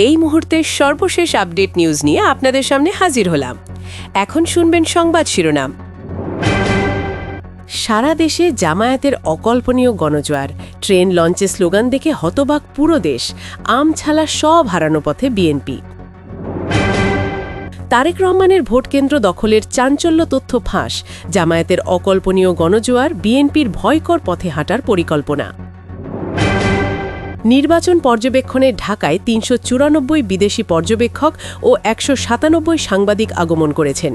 এই মুহূর্তের সর্বশেষ আপডেট নিউজ নিয়ে আপনাদের সামনে হাজির হলাম। এখন শুনবেন সংবাদ শিরোনাম। সারা দেশে জামায়াতের অকল্পনীয় গণজোয়ার, ট্রেন লঞ্চে স্লোগান দেখে হতবাক পুরো দেশ, আমছালা সব হারানো পথে বিএনপি। তারেক রহমানের ভোটকেন্দ্র দখলের চাঞ্চল্য তথ্য ফাঁস, জামায়াতের অকল্পনীয় গণজোয়ার, বিএনপির ভয়কর পথে হাঁটার পরিকল্পনা। নির্বাচন পর্যবেক্ষণে ঢাকায় ৩৯৪ বিদেশি পর্যবেক্ষক ও ১৯৭ সাংবাদিক আগমন করেছেন।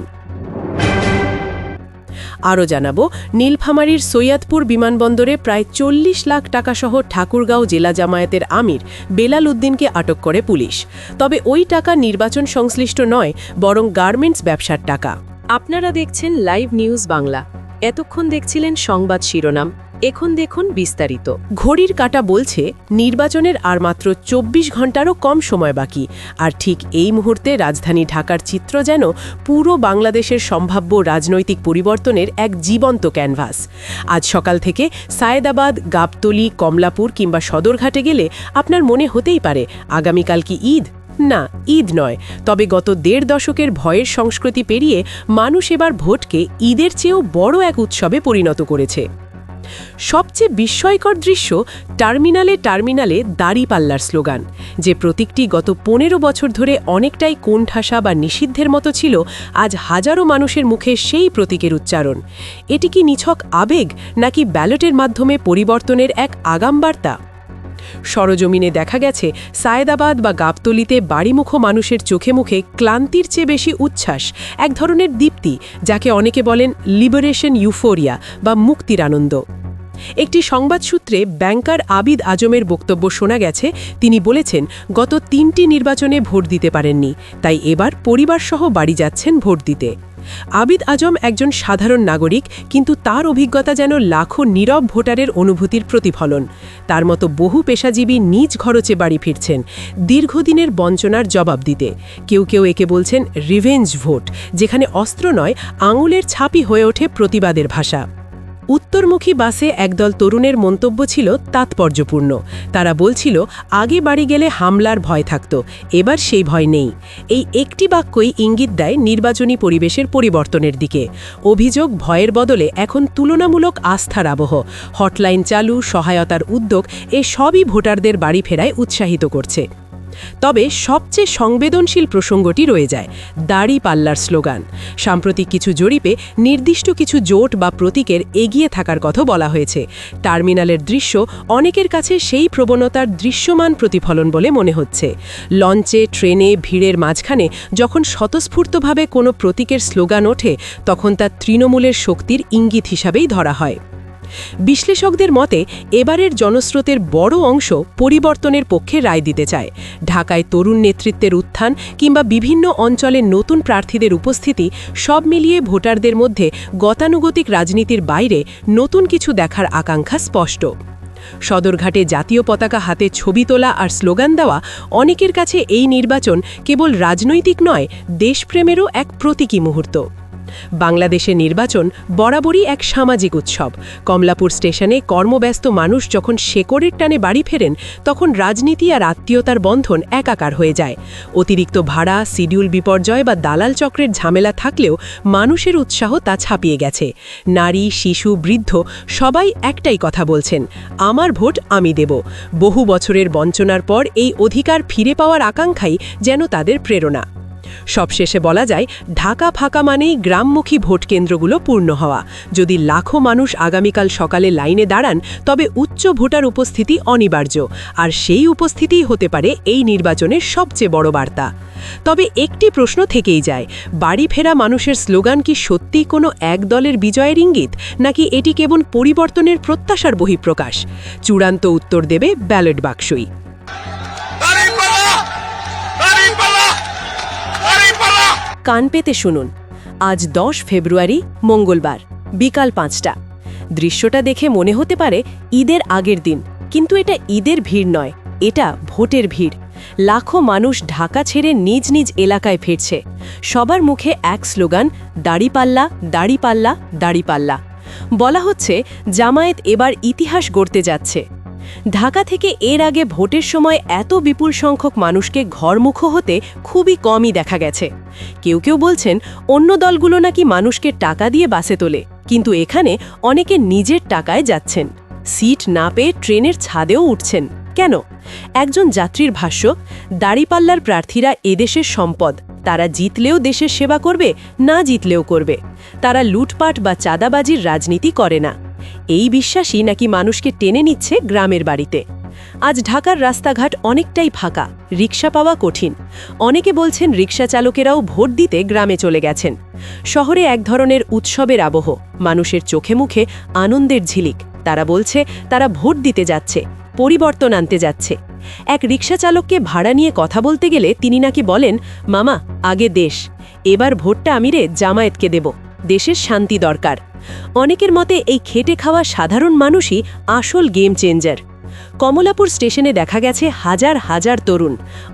আরও জানাবো, নীলফামারীর সৈয়দপুর বিমানবন্দরে প্রায় ৪০ লাখ টাকাসহ ঠাকুরগাঁও জেলা জামায়াতের আমির বেলাল উদ্দিনকে আটক করে পুলিশ। তবে ওই টাকা নির্বাচন সংশ্লিষ্ট নয়, বরং গার্মেন্টস ব্যবসার টাকা। আপনারা দেখছেন লাইভ নিউজ বাংলা। এতক্ষণ দেখছিলেন সংবাদ শিরোনাম, এখন দেখুন বিস্তারিত। ঘড়ির কাঁটা বলছে নির্বাচনের আর মাত্র ২৪ ঘন্টারও কম সময় বাকি, আর ঠিক এই মুহূর্তে রাজধানী ঢাকার চিত্র যেন পুরো বাংলাদেশের সম্ভাব্য রাজনৈতিক পরিবর্তনের এক জীবন্ত ক্যানভাস। আজ সকাল থেকে সায়েদাবাদ, গাবতলী, কমলাপুর কিংবা সদরঘাটে গেলে আপনার মনে হতেই পারে আগামীকাল কি ঈদ? না, ঈদ নয়, তবে গত ১.৫ দশকের ভয়ের সংস্কৃতি পেরিয়ে মানুষ এবার ভোটকে ঈদের চেয়েও বড় এক উৎসবে পরিণত করেছে। সবচেয়ে বিস্ময়কর দৃশ্য টার্মিনালে টার্মিনালে দাঁড়িপাল্লার স্লোগান, যে প্রতীকটি গত ১৫ বছর ধরে অনেকটাই কোণঠাসা বা নিষিদ্ধের মতো ছিল, আজ হাজারো মানুষের মুখে সেই প্রতীকের উচ্চারণ। এটি কি নিছক আবেগ, নাকি ব্যালটের মাধ্যমে পরিবর্তনের এক আগাম বার্তা? সরজমিনে দেখা গেছে সায়েদাবাদ বা গাবতলীতে বাড়িমুখো মানুষের চোখে মুখে ক্লান্তির চেয়ে বেশি উচ্ছ্বাস, এক ধরনের দীপ্তি, যাকে অনেকে বলেন লিবারেশন ইউফোরিয়া বা মুক্তির আনন্দ। একটি সংবাদসূত্রে ব্যাংকার আবিদ আজমের বক্তব্য শোনা গেছে। তিনি বলেছেন, গত ৩টি নির্বাচনে ভোট দিতে পারেননি, তাই এবার পরিবারসহ বাড়ি যাচ্ছেন ভোট দিতে। আবিদ আজম একজন সাধারণ নাগরিক, কিন্তু তার অভিজ্ঞতা যেন লাখো নীরব ভোটারের অনুভূতির প্রতিফলন। তার মতো বহু পেশাজীবী নিজ খরচে বাড়ি ফিরছেন দীর্ঘদিনের বঞ্চনার জবাব দিতে। কেউ কেউ একে বলছেন রিভেঞ্জ ভোট, যেখানে অস্ত্র নয়, আঙুলের ছাপই হয়ে ওঠে প্রতিবাদের ভাষা। উত্তরমুখী বাসে একদল তরুণের মন্তব্য ছিল তাৎপর্যপূর্ণ। তারা বলছিল, আগে বাড়ি গেলে হামলার ভয় থাকত, এবার সেই ভয় নেই। এই একটি বাক্যই ইঙ্গিত দেয় নির্বাচনী পরিবেশের পরিবর্তনের দিকে। অভিযোগ, ভয়ের বদলে এখন তুলনামূলক আস্থার আবহ, হটলাইন চালু, সহায়তার উদ্যোগ, এ সবই ভোটারদের বাড়ি ফেরায় উৎসাহিত করছে। তবে সবচেয়ে সংবেদনশীল প্রসঙ্গটি রয়ে যায় দাঁড়িপাল্লার স্লোগান। সাম্প্রতিক কিছু জরিপে নির্দিষ্ট কিছু জোট বা প্রতীকের এগিয়ে থাকার কথা বলা হয়েছে। টার্মিনালের দৃশ্য অনেকের কাছে সেই প্রবণতার দৃশ্যমান প্রতিফলন বলে মনে হচ্ছে। লঞ্চে, ট্রেনে, ভিড়ের মাঝখানে যখন স্বতঃস্ফূর্তভাবে কোনো প্রতীকের স্লোগান ওঠে, তখন তা তৃণমূলের শক্তির ইঙ্গিত হিসাবেই ধরা হয়। বিশ্লেষকদের মতে এবারের জনস্রোতের বড় অংশ পরিবর্তনের পক্ষে রায় দিতে চায়। ঢাকায় তরুণ নেতৃত্বের উত্থান কিংবা বিভিন্ন অঞ্চলে নতুন প্রার্থীদের উপস্থিতি, সব মিলিয়ে ভোটারদের মধ্যে গতানুগতিক রাজনীতির বাইরে নতুন কিছু দেখার আকাঙ্ক্ষা স্পষ্ট। সদরঘাটে জাতীয় পতাকা হাতে ছবি তোলা আর স্লোগান দেওয়া অনেকের কাছে এই নির্বাচন কেবল রাজনৈতিক নয়, দেশপ্রেমেরও এক প্রতীকী মুহূর্ত। বাংলাদেশে নির্বাচন বরাবরই এক সামাজিক উৎসব। কমলাপুর স্টেশনে কর্মব্যস্ত মানুষ যখন শেকড়ের টানে বাড়ি ফেরেন, তখন রাজনীতি আর আত্মীয়তার বন্ধন একাকার হয়ে যায়। অতিরিক্ত ভাড়া, শিডিউল বিপর্যয় বা দালাল চক্রের ঝামেলা থাকলেও মানুষের উৎসাহ তা ছাপিয়ে গেছে। নারী, শিশু, বৃদ্ধ সবাই একটাই কথা বলছেন, আমার ভোট আমি দেব। বহু বছরের বঞ্চনার পর এই অধিকার ফিরে পাওয়ার আকাঙ্ক্ষাই যেন তাদের প্রেরণা। সবশেষে বলা যায়, ঢাকা ফাঁকা মানেই গ্রামমুখী ভোটকেন্দ্রগুলো পূর্ণ হওয়া। যদি লাখো মানুষ আগামীকাল সকালে লাইনে দাঁড়ান, তবে উচ্চ ভোটার উপস্থিতি অনিবার্য, আর সেই উপস্থিতিই হতে পারে এই নির্বাচনের সবচেয়ে বড় বার্তা। তবে একটি প্রশ্ন থেকেই যায়, বাড়ি ফেরা মানুষের স্লোগান কি সত্যিই কোনো এক দলের বিজয়ের ইঙ্গিত, নাকি এটি কেবল পরিবর্তনের প্রত্যাশার বহিঃপ্রকাশ? চূড়ান্ত উত্তর দেবে ব্যালট বাক্সই। কান পেতে শুনুন, আজ ১০ ফেব্রুয়ারি, মঙ্গলবার, বিকাল ৫টা। দৃশ্যটা দেখে মনে হতে পারে ঈদের আগের দিন, কিন্তু এটা ঈদের ভিড় নয়, এটা ভোটের ভিড়। লাখো মানুষ ঢাকা ছেড়ে নিজ নিজ এলাকায় ফিরছে। সবার মুখে এক স্লোগান, দাঁড়িপাল্লা, দাঁড়িপাল্লা, দাঁড়িপাল্লা। বলা হচ্ছে জামায়াত এবার ইতিহাস গড়তে যাচ্ছে। ঢাকা থেকে এর আগে ভোটের সময় এত বিপুল সংখ্যক মানুষকে ঘরমুখো হতে খুবই কমই দেখা গেছে। কেউ কেউ বলছেন অন্য দলগুলো নাকি মানুষকে টাকা দিয়ে বাসে তোলে, কিন্তু এখানে অনেকে নিজের টাকায় যাচ্ছেন। সিট না পেয়ে ট্রেনের ছাদেও উঠছেন। কেন? একজন যাত্রীর ভাষ্য, দাড়িপাল্লার প্রার্থীরা এদেশের সম্পদ, তারা জিতলেও দেশের সেবা করবে, না জিতলেও করবে। তারা লুটপাট বা চাঁদাবাজির রাজনীতি করে না। এই বিশ্বাসই নাকি মানুষকে টেনে নিচ্ছে গ্রামের বাড়িতে। আজ ঢাকার রাস্তাঘাট অনেকটাই ফাঁকা, রিকশা পাওয়া কঠিন। অনেকে বলছেন রিকশা চালকেরাও ভোট দিতে গ্রামে চলে গেছেন। শহরে এক ধরনের উৎসবের আবহ, মানুষের চোখে মুখে আনন্দের ঝিলিক। তারা বলছে তারা ভোট দিতে যাচ্ছে, পরিবর্তন আনতে যাচ্ছে। এক রিকশা চালককে ভাড়া নিয়ে কথা বলতে গেলে তিনি নাকি বলেন, মামা আগে দেশ, এবার ভোটটা আমি জামায়াতকে দেব, দেশের শান্তি দরকার। অনেকের মতে এই খেটে খাওয়া সাধারণ মানুষই আসল গেম চেঞ্জার। কমলাপুর স্টেশনে দেখা গেছে হাজার হাজার তরুণ,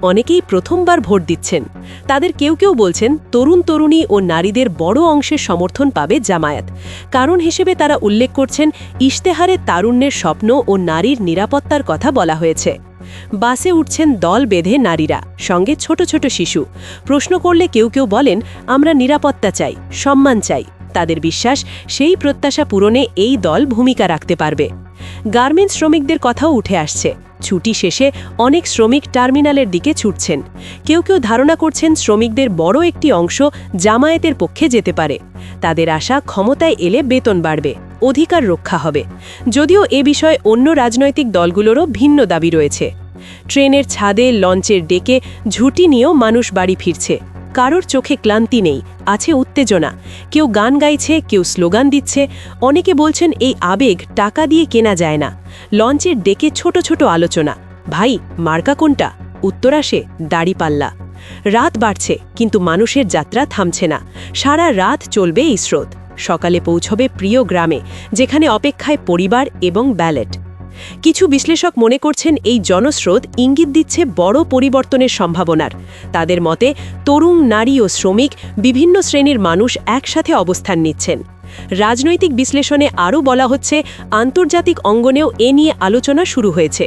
অনেকেই প্রথমবার ভোট দিচ্ছেন। তাদের কেউ কেউ বলছেন তরুণ তরুণী ও নারীদের বড় অংশের সমর্থন পাবে জামায়াত। কারণ হিসেবে তারা উল্লেখ করছেন, ইশতেহারে তারুণ্যের স্বপ্ন ও নারীর নিরাপত্তার কথা বলা হয়েছে। বাসে উঠছেন দল বেঁধে নারীরা, সঙ্গে ছোট ছোট শিশু। প্রশ্ন করলে কেউ কেউ বলেন, আমরা নিরাপত্তা চাই, সম্মান চাই। তাদের বিশ্বাস, সেই প্রত্যাশা পূরণে এই দল ভূমিকা রাখতে পারবে। গার্মেন্টস শ্রমিকদের কথাও উঠে আসছে। ছুটি শেষে অনেক শ্রমিক টার্মিনালের দিকে ছুটছেন। কেউ কেউ ধারণা করছেন শ্রমিকদের বড় একটি অংশ জামায়াতের পক্ষে যেতে পারে। তাদের আশা, ক্ষমতায় এলে বেতন বাড়বে, অধিকার রক্ষা হবে। যদিও এ বিষয়ে অন্য রাজনৈতিক দলগুলোরও ভিন্ন দাবি রয়েছে। ট্রেনের ছাদে, লঞ্চের ডেকে ঝুঁটি নিয়েও মানুষ বাড়ি ফিরছে। কারোর চোখে ক্লান্তি নেই, আছে উত্তেজনা। কেউ গান গাইছে, কেউ স্লোগান দিচ্ছে। অনেকে বলছেন এই আবেগ টাকা দিয়ে কেনা যায় না। লঞ্চের ডেকে ছোট ছোট আলোচনা, ভাই মার্কা কোনটা? উত্তর আসে দাড়িপাল্লা। রাত বাড়ছে, কিন্তু মানুষের যাত্রা থামছে না। সারা রাত চলবে এই স্রোত। সকালে পৌঁছবে প্রিয় গ্রামে, যেখানে অপেক্ষায় পরিবার এবং ব্যালট। কিছু বিশ্লেষক মনে করছেন এই জনস্রোত ইঙ্গিত দিচ্ছে বড় পরিবর্তনের সম্ভাবনার। তাদের মতে তরুণ, নারী ও শ্রমিক, বিভিন্ন শ্রেণীর মানুষ একসাথে অবস্থান নিচ্ছেন। রাজনৈতিক বিশ্লেষণে আরও বলা হচ্ছে, আন্তর্জাতিক অঙ্গনেও এ নিয়ে আলোচনা শুরু হয়েছে।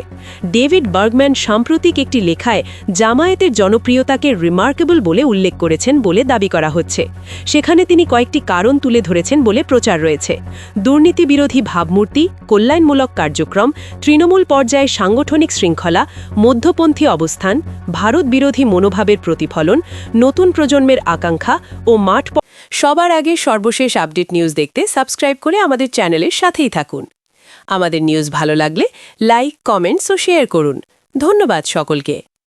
ডেভিড বার্গম্যান সাম্প্রতিক একটি লেখায় জামায়াতের জনপ্রিয়তাকে রিমার্কেবল বলে উল্লেখ করেছেন বলে দাবি করা হচ্ছে। সেখানে তিনি কয়েকটি কারণ তুলে ধরেছেন বলে প্রচার রয়েছে: দুর্নীতি বিরোধী ভাবমূর্তি, কল্যাণমূলক কার্যক্রম, তৃণমূল পর্যায়ে সাংগঠনিক শৃঙ্খলা, মধ্যপন্থী অবস্থান, ভারত বিরোধী মনোভাবের প্রতিফলন, নতুন প্রজন্মের আকাঙ্ক্ষা ও মাঠ। সবার আগে সর্বশেষ আপডেট নিউজ দেখতে সাবস্ক্রাইব করে আমাদের চ্যানেলের সাথেই থাকুন। আমাদের নিউজ ভালো লাগলে লাইক, কমেন্টস ও শেয়ার করুন। ধন্যবাদ সকলকে।